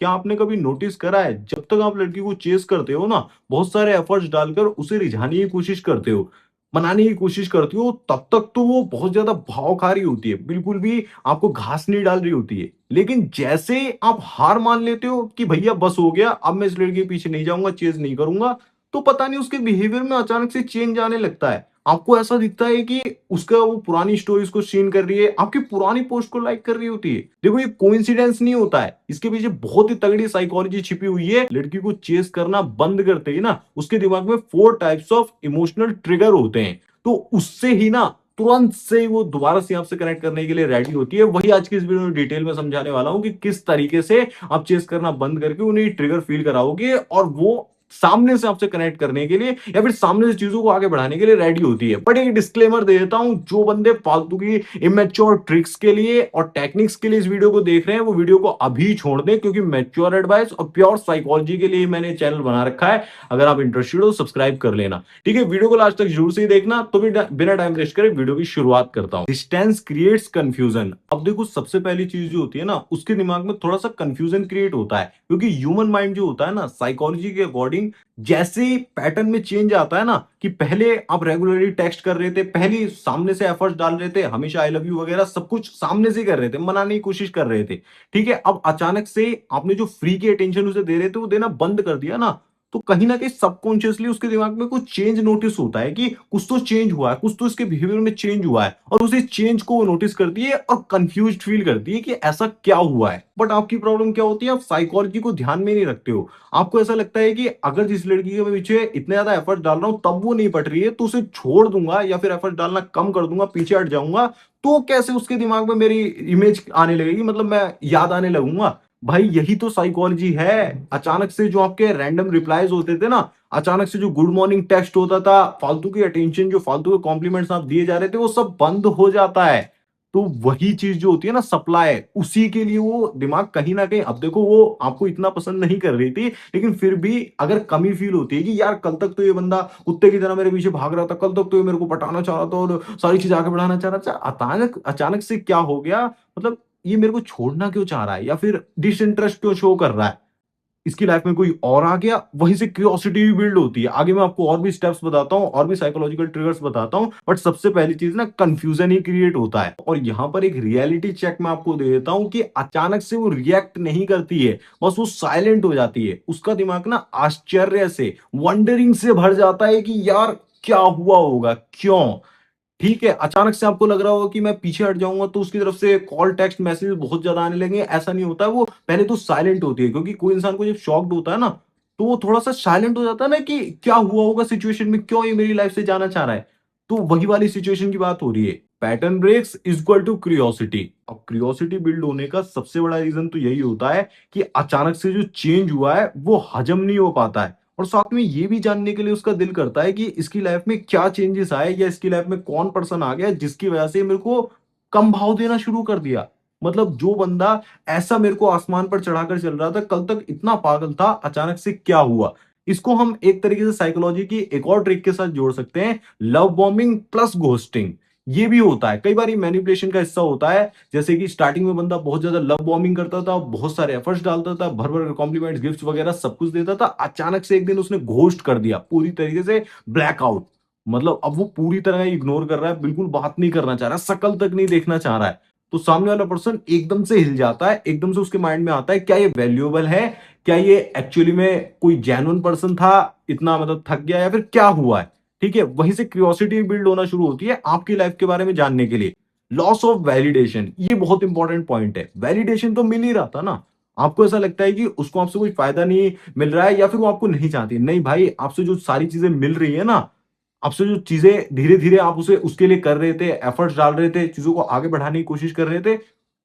क्या आपने कभी नोटिस करा है, जब तक आप लड़की को चेज़ करते हो ना, बहुत सारे एफर्ट्स डालकर उसे रिझाने की कोशिश करते हो, मनाने की कोशिश करते हो, तब तक तो वो बहुत ज़्यादा भाव खा रही होती है, बिल्कुल भी आपको घास नहीं डाल रही होती है। लेकिन जैसे आप हार मान लेते हो कि भैया बस हो गया, अब मैं इस लड़की के पीछे नहीं जाऊँगा, चेज़ नहीं करूँगा, तो पता नहीं उसके बिहेवियर में अचानक से चेंज आने लगता है। आपको ऐसा दिखता है कि उसका वो पुरानी स्टोरीज़ को सीन कर रही है, आपकी पुरानी पोस्ट को लाइक कर रही होती है। देखो ये कोइंसिडेंस नहीं होता है, इसके पीछे बहुत ही तगड़ी साइकोलॉजी छिपी हुई है। लड़की को चेज़ करना बंद करते ही ना, उसके दिमाग में 4 टाइप्स ऑफ इमोशनल ट्रिगर होते हैं। तो उससे ही ना तुरंत से वो दोबारा से आपसे कनेक्ट करने के लिए रेडी होती है। वही आज की इस वीडियो में डिटेल में समझाने वाला हूँ कि किस तरीके से आप चेज़ करना बंद करके उन्हें ट्रिगर फील कराओगे और वो सामने से आपसे कनेक्ट करने के लिए या फिर सामने से चीजों को आगे बढ़ाने के लिए रेडी होती है। बट एक डिस्क्लेमर दे देता हूं, जो बंदे फालतू की इमेच्योर ट्रिक्स के लिए और टेक्निक्स के लिए इस वीडियो को देख रहे हैं, वो वीडियो को अभी छोड़ दें, क्योंकि मैच्योर एडवाइस और प्योर साइकोलॉजी के लिए मैंने चैनल बना रखा है। अगर आप इंटरेस्टेड हो सब्सक्राइब कर लेना, ठीक है। वीडियो को लास्ट तक जरूर से ही देखना। तो भी बिना टाइम वेस्ट करे वीडियो की शुरुआत करता हूं। Distance creates confusion. अब देखो, सबसे पहली चीज जो होती है ना, उसके दिमाग में थोड़ा सा कंफ्यूजन क्रिएट होता है, क्योंकि ह्यूमन माइंड जो होता है ना, साइकोलॉजी के अकॉर्डिंग जैसे ही पैटर्न में चेंज आता है ना, कि पहले आप रेगुलरली टेक्स्ट कर रहे थे, पहले सामने से एफर्ट्स डाल रहे थे, हमेशा आई लव यू वगैरह सब कुछ सामने से कर रहे थे, मनाने की कोशिश कर रहे थे, ठीक है। अब अचानक से आपने जो फ्री की अटेंशन उसे दे रहे थे वो देना बंद कर दिया ना, तो कहीं ना कहीं सबकॉन्शियसली उसके दिमाग में कुछ चेंज नोटिस होता है कि कुछ तो चेंज हुआ है, कुछ तो इसके बिहेवियर में चेंज हुआ है, और उसे चेंज को वो नोटिस करती है और कंफ्यूज्ड फील करती है कि ऐसा क्या हुआ है। बट आपकी प्रॉब्लम क्या होती है, आप साइकोलॉजी को ध्यान में नहीं रखते हो। आपको ऐसा लगता है कि अगर जिस लड़की के पीछे इतने ज्यादा एफर्ट डाल रहा हूं तब वो नहीं पट रही है, तो उसे छोड़ दूंगा या फिर एफर्ट डालना कम कर दूंगा, पीछे हट जाऊंगा, तो कैसे उसके दिमाग में मेरी इमेज आने लगेगी, मतलब मैं याद आने लगूंगा। भाई यही तो साइकोलॉजी है। अचानक से जो आपके रैंडम रिप्लाईज होते थे ना, अचानक से जो गुड मॉर्निंग टेक्स्ट होता था, फालतू की अटेंशन, जो फालतू के कॉम्प्लीमेंट्स आप दिए जा रहे थे, वो सब बंद हो जाता है। तो वही चीज जो होती है ना, सप्लाई, उसी के लिए वो दिमाग कहीं ना कहीं, अब देखो वो आपको इतना पसंद नहीं कर रही थी, लेकिन फिर भी अगर कमी फील होती है कि यार कल तक तो ये बंदा कुत्ते की तरह मेरे पीछे भाग रहा था, कल तक तो ये मेरे को पटाना चाह रहा था और सारी चीज आगे बढ़ाना चाह रहा था, अचानक अचानक से क्या हो गया, मतलब ये मेरे को छोड़ना क्यों चाह रहा है या फिर डिसइंटरेस्ट क्यों शो कर रहा है, इसकी लाइफ में कोई और आ गया। वहीं से क्यूरियोसिटी भी बिल्ड होती है। आगे मैं आपको और भी स्टेप्स बताता हूँ, और भी साइकोलॉजिकल ट्रिगर्स बताता हूँ, बट सबसे पहली चीज ना, कंफ्यूजन ही क्रिएट होता है। और यहाँ पर एक रियलिटी चेक मैं आपको दे देता हूँ कि अचानक से वो रिएक्ट नहीं करती है, बस वो साइलेंट हो जाती है। उसका दिमाग ना आश्चर्य से, वंडरिंग से भर जाता है कि यार क्या हुआ होगा, क्यों, ठीक है। अचानक से आपको लग रहा होगा कि मैं पीछे हट जाऊंगा तो उसकी तरफ से कॉल, टेक्स्ट, मैसेज बहुत ज्यादा आने लगेंगे, ऐसा नहीं होता है। वो पहले तो साइलेंट होती है, क्योंकि कोई इंसान को जब शॉक्ड होता है ना, तो वो थोड़ा सा साइलेंट हो जाता है ना, कि क्या हुआ होगा सिचुएशन में, क्यों ये मेरी लाइफ से जाना चाह रहा है। तो वही वाली सिचुएशन की बात हो रही है। Pattern breaks is equal to curiosity. अब क्यूरियोसिटी बिल्ड होने का सबसे बड़ा रीजन तो यही होता है कि अचानक से जो चेंज हुआ है वो हजम नहीं हो पाता है, और साथ में ये भी जानने के लिए उसका दिल करता है कि इसकी लाइफ में क्या चेंजेस आए, या इसकी लाइफ में कौन पर्सन आ गया जिसकी वजह से मेरे को कम भाव देना शुरू कर दिया। मतलब जो बंदा ऐसा मेरे को आसमान पर चढ़ाकर चल रहा था, कल तक इतना पागल था, अचानक से क्या हुआ। इसको हम एक तरीके से साइकोलॉजी की एक और ट्रिक के साथ जोड़ सकते हैं, लव बॉम्बिंग प्लस घोस्टिंग। ये भी होता है, कई बार ये मैनिपुलेशन का हिस्सा होता है। जैसे कि स्टार्टिंग में बंदा बहुत ज्यादा लव बॉम्बिंग करता था, बहुत सारे एफर्ट्स डालता था, भर भर कॉम्प्लीमेंट्स, गिफ्ट्स वगैरह सब कुछ देता था, अचानक से एक दिन उसने घोस्ट कर दिया, पूरी तरीके से ब्लैकआउट। मतलब अब वो पूरी तरह इग्नोर कर रहा है, बिल्कुल बात नहीं करना चाह रहा, शकल तक नहीं देखना चाह रहा है। तो सामने वाला पर्सन एकदम से हिल जाता है, एकदम से उसके माइंड में आता है क्या ये वैल्यूएबल है, क्या ये एक्चुअली में कोई जेन्युइन पर्सन था, इतना मतलब थक गया, या फिर क्या हुआ है, ठीक है। वहीं से क्यूरियोसिटी बिल्ड होना शुरू होती है आपकी लाइफ के बारे में जानने के लिए। लॉस ऑफ वैलिडेशन, ये बहुत इंपॉर्टेंट पॉइंट है। वैलिडेशन तो मिल ही रहा था ना, आपको ऐसा लगता है कि उसको आपसे कोई फायदा नहीं मिल रहा है, या फिर वो आपको नहीं चाहती। नहीं भाई, आपसे जो सारी चीजें मिल रही है ना, आपसे जो चीजें धीरे धीरे आप उसे उसके लिए कर रहे थे, एफर्ट्स डाल रहे थे, चीजों को आगे बढ़ाने की कोशिश कर रहे थे,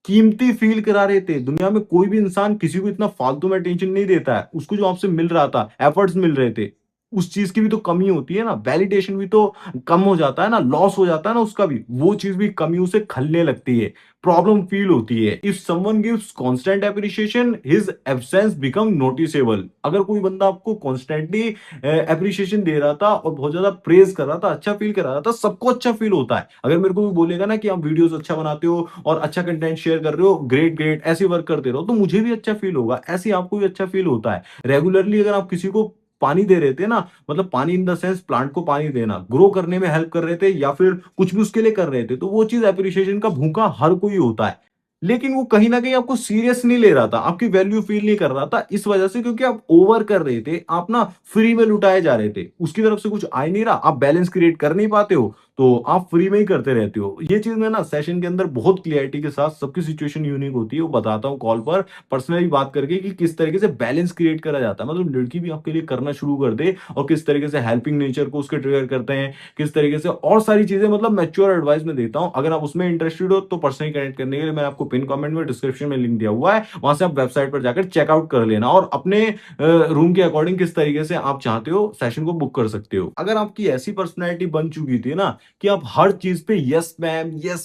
कीमती फील करा रहे थे। दुनिया में कोई भी इंसान किसी को इतना फालतू में टेंशन नहीं देता है। उसको जो आपसे मिल रहा था, एफर्ट्स मिल रहे थे, उस चीज़ की भी तो कमी होती है ना, वैलिडेशन भी तो कम हो जाता है ना, लॉस हो जाता है ना उसका भी, वो चीज़ भी कमी उसे खलने लगती है, प्रॉब्लम फील होती है। If someone gives constant appreciation, his absence become noticeable. अगर कोई बंदा आपको कांस्टेंटली एप्रिसिएशन दे रहा था और बहुत ज़्यादा प्रेज़ कर रहा था, अच्छा फील करा रहा था, सबको अच्छा फील होता है। अगर मेरे को कोई बोलेगा ना कि आप वीडियोज़ अच्छा बनाते हो और अच्छा कंटेंट शेयर कर रहे हो, ग्रेट, ग्रेट, ऐसे वर्क करते रहो, तो मुझे भी अच्छा फील होगा, ऐसे ही आपको भी अच्छा फील होता है। रेगुलरली अगर आप किसी को पानी दे रहे थे ना, मतलब पानी इन द सेंस प्लांट को पानी देना, ग्रो करने में हेल्प कर रहे थे या फिर कुछ भी उसके लिए कर रहे थे, तो वो चीज़ एप्रिसिएशन का भूखा हर कोई होता है। लेकिन वो कहीं न कहीं आपको सीरियस नहीं ले रहा था, आपकी वैल्यू फील नहीं कर रहा था इस वजह से क्योंकि आप ओवर कर रहे थे, आप ना फ्री में लुटाए जा रहे थे। उसकी तरफ से कुछ आ ही नहीं रहा, आप बैलेंस क्रिएट कर नहीं पाते हो, तो आप फ्री में ही करते रहते हो। ये चीज़ मैं ना सेशन के अंदर बहुत क्लैरिटी के साथ, सबकी सिचुएशन यूनिक होती है, वो बताता हूँ कॉल पर पर्सनली बात करके कि किस तरीके से बैलेंस क्रिएट करा जाता है। मतलब लड़की भी आपके लिए करना शुरू कर दे और किस तरीके से हेल्पिंग नेचर को उसके ट्रिगर करते हैं, किस तरीके से और सारी चीज़ें, मतलब मैच्योर एडवाइस मैं देता हूँ। अगर आप उसमें इंटरेस्टेड हो तो पर्सनली कनेक्ट करने के लिए मैंने आपको पिन कमेंट में डिस्क्रिप्शन में लिंक दिया हुआ है। वहाँ से आप वेबसाइट पर जाकर चेकआउट कर लेना और अपने रूम के अकॉर्डिंग किस तरीके से आप चाहते हो सेशन को बुक कर सकते हो। अगर आपकी ऐसी पर्सनैलिटी बन चुकी थी ना कि आप हर चीज़ पे यस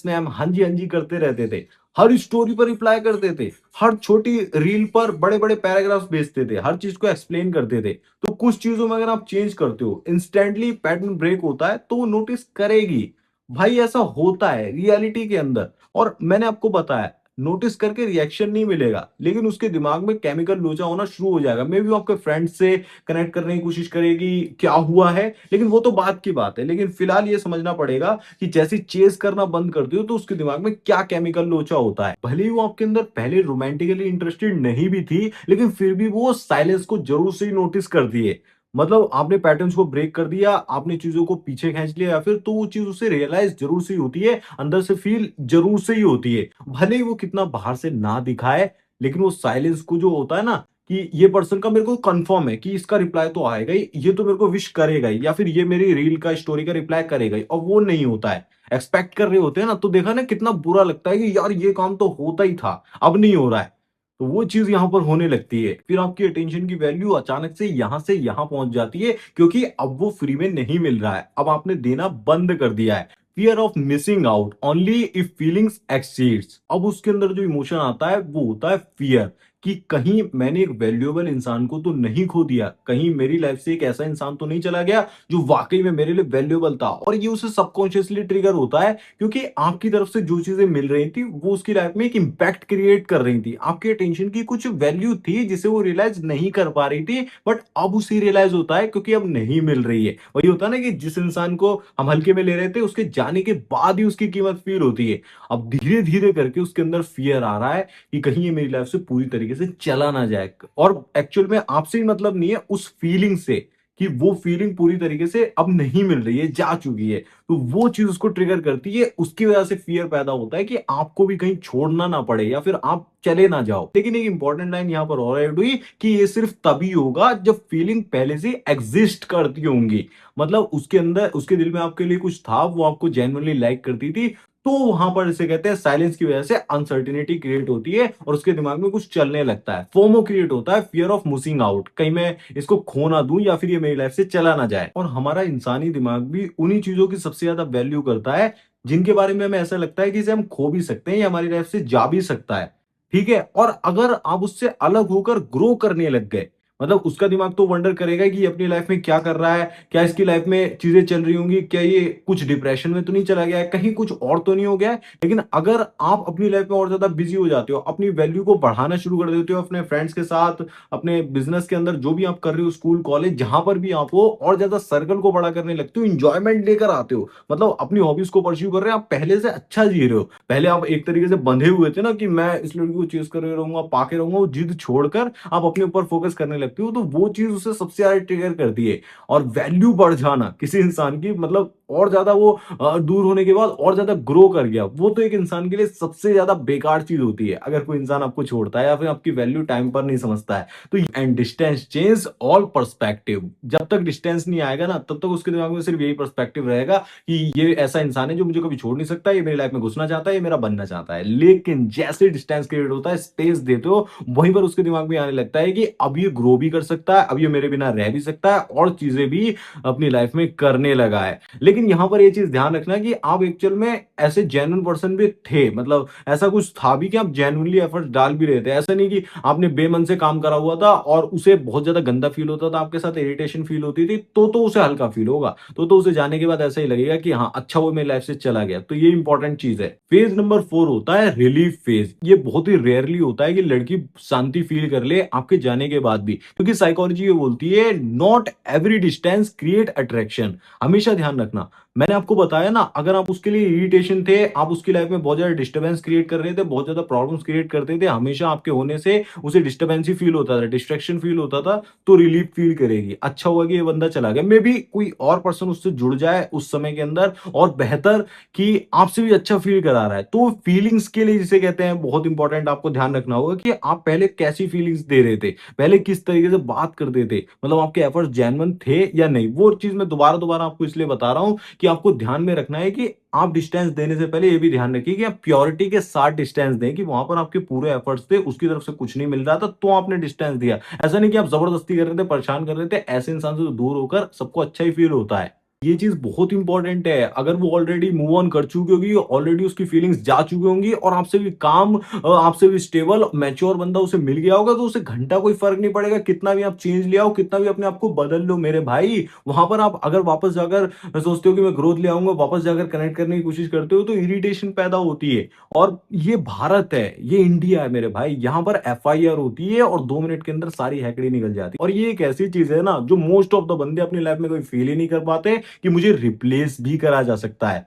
मैम, हाँ जी करते रहते थे। हर स्टोरी पर रिप्लाई करते थे। हर छोटी रील पर बड़े-बड़े पैराग्राफ्स भेजते थे। हर चीज़ को एक्सप्लेन करते थे। तो कुछ चीज़ों में अगर आप चेंज करते हो, इंस्टेंटली पैटर्न ब्रेक होता है, तो वो नोटिस करेगी। भाई ऐसा होता है रियलिटी के अंदर और मैंने आपको बताया, नोटिस करके रिएक्शन नहीं मिलेगा, लेकिन उसके दिमाग में केमिकल लोचा होना शुरू हो जाएगा। मे बी वो आपके फ्रेंड से कनेक्ट करने की कोशिश करेगी, क्या हुआ है, लेकिन वो तो बात की बात है। लेकिन फिलहाल ये समझना पड़ेगा कि जैसे चेज़ करना बंद करते हो, तो उसके दिमाग में क्या केमिकल लोचा होता है। भले ही वो आपके अंदर पहले रोमांटिकली इंटरेस्टेड नहीं भी थी, लेकिन फिर भी वो साइलेंस को ज़रूर से ही नोटिस करती है। मतलब आपने पैटर्न्स को ब्रेक कर दिया, आपने चीज़ों को पीछे खींच लिया या फिर तो वो चीज़ उसे रियलाइज़ ज़रूर से ही होती है, अंदर से फ़ील ज़रूर से ही होती है। भले ही वो कितना बाहर से ना दिखाए, लेकिन वो साइलेंस को जो होता है ना कि ये पर्सन का मेरे को कन्फर्म है कि इसका रिप्लाई तो आएगा ही, ये तो मेरे को विश करेगा ही या फिर ये मेरी रील का, स्टोरी का रिप्लाई करेगा ही और वो नहीं होता है। एक्सपेक्ट कर रहे होते हैं ना, तो देखा ना कितना बुरा लगता है कि यार ये काम तो होता ही था, अब नहीं हो रहा है। तो वो चीज़ यहाँ पर होने लगती है। फिर आपकी अटेंशन की वैल्यू अचानक से यहाँ पहुँच जाती है क्योंकि अब वो फ्री में नहीं मिल रहा है। अब आपने देना बंद कर दिया है। Fear of missing out only if feelings exceeds. अब उसके अंदर जो इमोशन आता है वो होता है फियर कि कहीं मैंने एक वैल्यूएबल इंसान को तो नहीं खो दिया, कहीं मेरी लाइफ से एक ऐसा इंसान तो नहीं चला गया जो वाक़ई में मेरे लिए वैल्यूएबल था और ये उसे सबकॉन्शियसली ट्रिगर होता है क्योंकि आपकी तरफ से जो चीज़ें मिल रही थी, वो उसकी लाइफ में एक इम्पैक्ट क्रिएट कर रही थी। आपकी अटेंशन की कुछ वैल्यू थी जिसे वो रियलाइज़ नहीं कर पा रही थी, बट अब उसे रियलाइज़ होता है क्योंकि अब नहीं मिल रही है। वही होता है ना कि जिस इंसान को हम हल्के में ले रहे थे, उसके जाने के बाद ही उसकी कीमत फ़ील होती है। अब धीरे-धीरे करके उसके अंदर फ़ियर आ रहा है कि कहीं ये मेरी लाइफ से पूरी तरीके से चला ना जाए और एक्चुअल में आपसे ही मतलब नहीं है, उस फीलिंग से कि वो फीलिंग पूरी तरीके से अब नहीं मिल रही है, जा चुकी है। तो वो चीज़ उसको ट्रिगर करती है, उसकी वजह से फ़ियर पैदा होता है कि आपको भी कहीं छोड़ना ना पड़े या फिर आप चले ना जाओ। लेकिन एक इंपॉर्टेंट लाइन यहाँ पर और ऐड हुई कि ये सिर्फ़ तभी होगा जब फीलिंग पहले से एग्ज़िस्ट करती होंगी। मतलब उसके अंदर, उसके दिल में आपके लिए कुछ था, वो आपको जेन्युइनली लाइक करती थी, तो वहाँ पर इसे कहते हैं साइलेंस की वजह से अनसर्टेनिटी क्रिएट होती है और उसके दिमाग में कुछ चलने लगता है। फोमो क्रिएट होता है, फियर ऑफ मिसिंग आउट, कहीं मैं इसको खो ना दूं या फिर ये मेरी लाइफ से चला ना जाए। और हमारा इंसानी दिमाग भी उन्हीं चीजों की सबसे ज्यादा वैल्यू करता है जिनके बारे में हमें ऐसा लगता है कि इसे हम खो भी सकते हैं या हमारी लाइफ से जा भी सकता है। ठीक है, और अगर आप उससे अलग होकर ग्रो करने लग गए, मतलब उसका दिमाग तो वंडर करेगा कि ये अपनी लाइफ में क्या कर रहा है, क्या इसकी लाइफ में चीजें चल रही होंगी, क्या ये कुछ डिप्रेशन में तो नहीं चला गया है, कहीं कुछ और तो नहीं हो गया है। लेकिन अगर आप अपनी लाइफ में और ज्यादा बिजी हो जाते हो, अपनी वैल्यू को बढ़ाना शुरू कर देते हो अपने फ्रेंड्स के साथ, अपने बिजनेस के अंदर जो भी आप कर रहे हो, स्कूल कॉलेज जहां पर भी आप हो, और ज्यादा सर्कल को बड़ा करने लगते हो, इंजॉयमेंट लेकर आते हो, मतलब अपनी हॉबीज को परस्यू कर रहे हैं, आप पहले से अच्छा जी रहे हो। पहले आप एक तरीके से बंधे हुए थे ना कि मैं इस लड़की को चेज कर रहूंगा, पाके रहूंगा, वो जिद छोड़कर आप अपने ऊपर फोकस करने लगते हो, तो वो चीज उसे सबसे ज्यादा ट्रिगर करती है। और वैल्यू बढ़ जाना किसी इंसान की, मतलब और ज़्यादा वो दूर होने के बाद और ज़्यादा ग्रो कर गया, वो तो एक इंसान के लिए सबसे ज़्यादा बेकार चीज़ होती है, अगर कोई इंसान आपको छोड़ता है या फिर आपकी वैल्यू टाइम पर नहीं समझता है। तो and distance change all perspective, जब तक डिस्टेंस नहीं आएगा ना, तब तक उसके दिमाग में सिर्फ यही पर्सपेक्टिव रहेगा कि ये ऐसा इंसान है जो मुझे कभी छोड़ नहीं सकता, ये मेरी लाइफ में घुसना चाहता है, ये मेरा बनना चाहता है। लेकिन जैसे डिस्टेंस क्रिएट होता है, स्पेस देते हो, वहीं पर उसके दिमाग में आने लगता है कि अब ये ग्रो भी कर सकता है, अब ये मेरे बिना रह भी सकता है और चीजें भी अपनी लाइफ में करने लगा है। लेकिन यहां पर ये चीज ध्यान रखना कि आप एक्चुअल में ऐसे जेन्युइन पर्सन भी थे, मतलब ऐसा कुछ था भी कि आप जेन्युइनली एफर्ट्स डाल भी रहे थे। ऐसा नहीं कि आपने बेमन से काम करा हुआ था और उसे बहुत ज्यादा गंदा फील होता था, आपके साथ इरिटेशन फील होती थी, तो उसे हल्का फील होगा, तो उसे जाने के बाद ऐसा ही लगेगा कि हाँ अच्छा वो मेरी लाइफ से चला गया। तो ये इंपॉर्टेंट चीज है। फेज नंबर 4 होता है रिलीफ फेज। ये बहुत ही रेयरली होता है कि लड़की शांति फील कर ले आपके जाने के बाद भी, क्योंकि साइकोलॉजी ये बोलती है not every distance create attraction. हमेशा ध्यान रखना, मैंने आपको बताया ना, अगर आप उसके लिए इरिटेशन थे, आप उसकी लाइफ में बहुत ज्यादा डिस्टर्बेंस क्रिएट कर रहे थे, बहुत ज्यादा प्रॉब्लम्स क्रिएट करते थे, हमेशा आपके होने से उसे डिस्टर्बेंस ही फील होता था, डिस्ट्रैक्शन फील होता था, तो रिलीफ फील करेगी। अच्छा हुआ कि ये बंदा चला गया, मे बी कोई और पर्सन उससे जुड़ जाए उस समय के अंदर, और बेहतर कि आपसे भी अच्छा फील करा रहा है। तो फीलिंग्स के लिए जिसे कहते हैं, बहुत इंपॉर्टेंट आपको ध्यान रखना होगा कि आप पहले कैसी फीलिंग्स दे रहे थे, पहले किस तरीके से बात करते थे, मतलब आपके एफर्ट्स जेन्युइन थे या नहीं। वो चीज मैं दोबारा दोबारा आपको इसलिए बता रहा हूं कि आपको ध्यान में रखना है कि आप डिस्टेंस देने से पहले ये भी ध्यान रखिए कि आप प्योरिटी के साथ डिस्टेंस दें, कि वहां पर आपके पूरे एफर्ट्स थे, उसकी तरफ से कुछ नहीं मिल रहा था तो आपने डिस्टेंस दिया। ऐसा नहीं कि आप जबरदस्ती कर रहे थे, परेशान कर रहे थे। ऐसे इंसान से तो दूर होकर सबको अच्छा ही फील होता है। ये चीज बहुत इंपॉर्टेंट है। अगर वो ऑलरेडी मूव ऑन कर चुकी होगी, ऑलरेडी उसकी फीलिंग्स जा चुकी होंगी और आपसे भी काम, आपसे भी स्टेबल मैच्योर बंदा उसे मिल गया होगा, तो उसे घंटा कोई फर्क नहीं पड़ेगा, कितना भी आप चेंज ले आओ, कितना भी अपने आप को बदल लो मेरे भाई। वहां पर आप अगर वापस जाकर सोचते हो कि मैं ग्रोथ ले आऊंगा, वापस जाकर कनेक्ट करने की कोशिश करते हो, तो इरिटेशन पैदा होती है। और ये भारत है, ये इंडिया है मेरे भाई, यहाँ पर एफआईआर होती है और 2 मिनट के अंदर सारी हैकड़ी निकल जाती है। और ये एक ऐसी चीज है ना, जो मोस्ट ऑफ द बंदे अपनी लाइफ में कोई फील ही नहीं कर पाते कि मुझे रिप्लेस भी करा जा सकता है।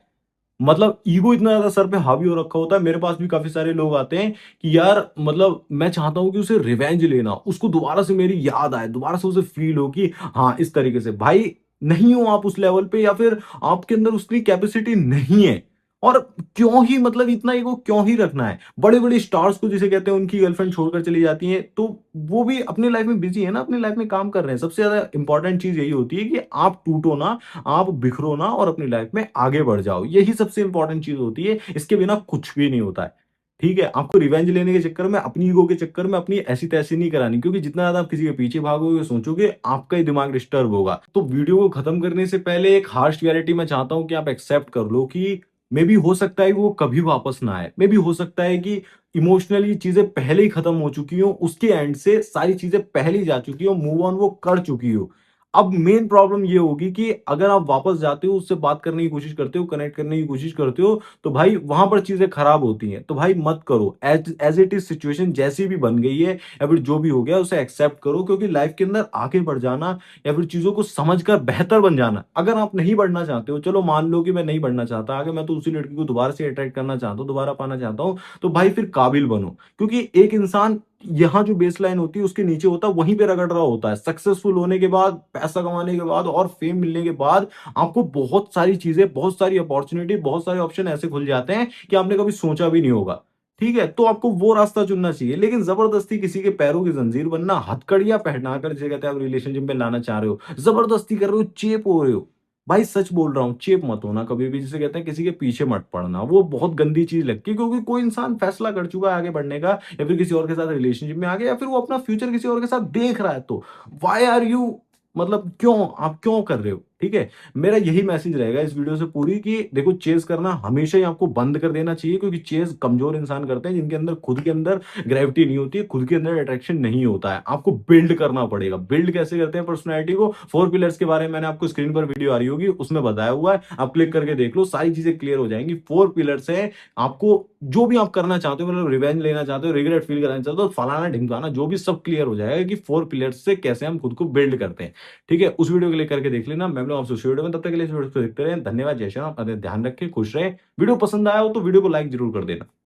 मतलब ईगो इतना ज्यादा सर पे हावी हो रखा होता है। मेरे पास भी काफी सारे लोग आते हैं कि यार, मतलब मैं चाहता हूं कि उसे रिवेंज लेना, उसको दोबारा से मेरी याद आए, दोबारा से उसे फील हो कि हाँ इस तरीके से। भाई नहीं हो आप उस लेवल पे, या फिर आपके अंदर उसकी कैपेसिटी नहीं है। और क्यों ही, मतलब इतना ईगो क्यों ही रखना है। बड़े बड़े स्टार्स को जिसे कहते हैं, उनकी गर्लफ्रेंड छोड़कर चली जाती है, तो वो भी अपनी लाइफ में बिजी है ना, अपनी लाइफ में काम कर रहे हैं। सबसे ज्यादा इंपॉर्टेंट चीज यही होती है कि आप टूटो ना, आप बिखरो ना और अपनी लाइफ में आगे बढ़ जाओ। यही सबसे इंपॉर्टेंट चीज होती है, इसके बिना कुछ भी नहीं होता है। ठीक है, आपको रिवेंज लेने के चक्कर में, अपनी ईगो के चक्कर में अपनी ऐसी तैसी नहीं करानी, क्योंकि जितना ज्यादा आप किसी के पीछे भागोगे, सोचोगे, आपका ही दिमाग डिस्टर्ब होगा। तो वीडियो को खत्म करने से पहले एक हार्श रियलिटी मैं चाहता हूं कि आप एक्सेप्ट कर लो कि मे बी हो सकता है कि वो कभी वापस ना आए। मे बी हो सकता है कि इमोशनली चीजें पहले ही खत्म हो चुकी हो, उसके एंड से सारी चीजें पहले ही जा चुकी हो, मूव ऑन वो कर चुकी हो। अब मेन प्रॉब्लम ये होगी कि अगर आप वापस जाते हो, उससे बात करने की कोशिश करते हो, कनेक्ट करने की कोशिश करते हो, तो भाई वहां पर चीजें खराब होती हैं। तो भाई मत करो। As as it is situation जैसी भी बन गई है, या फिर जो भी हो गया उसे एक्सेप्ट करो, क्योंकि लाइफ के अंदर आगे बढ़ जाना या फिर चीजों को समझकर बेहतर बन जाना। अगर आप नहीं बढ़ना चाहते हो, चलो मान लो कि मैं नहीं बढ़ना चाहता आगे, मैं तो उसी लड़की को दोबारा से अट्रैक्ट करना चाहता हूँ, दोबारा पाना चाहता हूँ, तो भाई फिर काबिल बनो। क्योंकि एक इंसान यहाँ जो बेस लाइन होती है उसके नीचे होता है, वहीं पे रगड़ रहा होता है। सक्सेसफुल होने के बाद, पैसा कमाने के बाद और फेम मिलने के बाद आपको बहुत सारी चीजें, बहुत सारी अपॉर्चुनिटी, बहुत सारे ऑप्शन ऐसे खुल जाते हैं कि आपने कभी सोचा भी नहीं होगा। ठीक है, तो आपको वो रास्ता चुनना चाहिए। लेकिन जबरदस्ती किसी के पैरों की जंजीर बनना, हथकड़ियां पहनाकर, जिसे कहते हैं, आप रिलेशनशिप में लाना चाह रहे हो, जबरदस्ती कर रहे हो, चेप हो रहे हो। भाई सच बोल रहा हूँ, चेप मत होना कभी भी। जिसे कहते हैं, किसी के पीछे मत पड़ना, वो बहुत गंदी चीज लगती है। क्योंकि कोई इंसान फैसला कर चुका है आगे बढ़ने का, या फिर किसी और के साथ रिलेशनशिप में आ गया, या फिर वो अपना फ्यूचर किसी और के साथ देख रहा है, तो वाई आर यू, मतलब क्यों, आप क्यों कर रहे हो। ठीक है, मेरा यही मैसेज रहेगा इस वीडियो से पूरी, कि देखो चेस करना हमेशा ही आपको बंद कर देना चाहिए। क्योंकि चेस कमजोर इंसान करते हैं, जिनके अंदर खुद के अंदर ग्रेविटी नहीं होती है, खुद के अंदर अट्रैक्शन नहीं होता है। आपको बिल्ड करना पड़ेगा। बिल्ड कैसे करते हैं पर्सनैलिटी को, 4 पिलर्स के बारे में मैंने आपको स्क्रीन पर वीडियो आ रही होगी, उसमें बताया हुआ है, आप क्लिक करके देख लो, सारी चीजें क्लियर हो जाएंगी। 4 पिलर्स है। आपको जो भी आप करना चाहते हो, मतलब रिवेंज लेना चाहते हो, रिग्रेट फील कराना चाहते हो, फलाना ढिमकाना, जो भी सब क्लियर हो जाएगा कि 4 पिलर्स से कैसे हम खुद को बिल्ड करते हैं। ठीक है, उस वीडियो को क्लिक करके देख लेना। मैं मिलूंगा आपसे उस वीडियो में, तब तक के लिए इस वीडियो को देखते रहें। धन्यवाद, जय श्री राम, अपना ध्यान रखें, खुश रहे। वीडियो पसंद आया हो तो वीडियो को लाइक जरूर कर देना।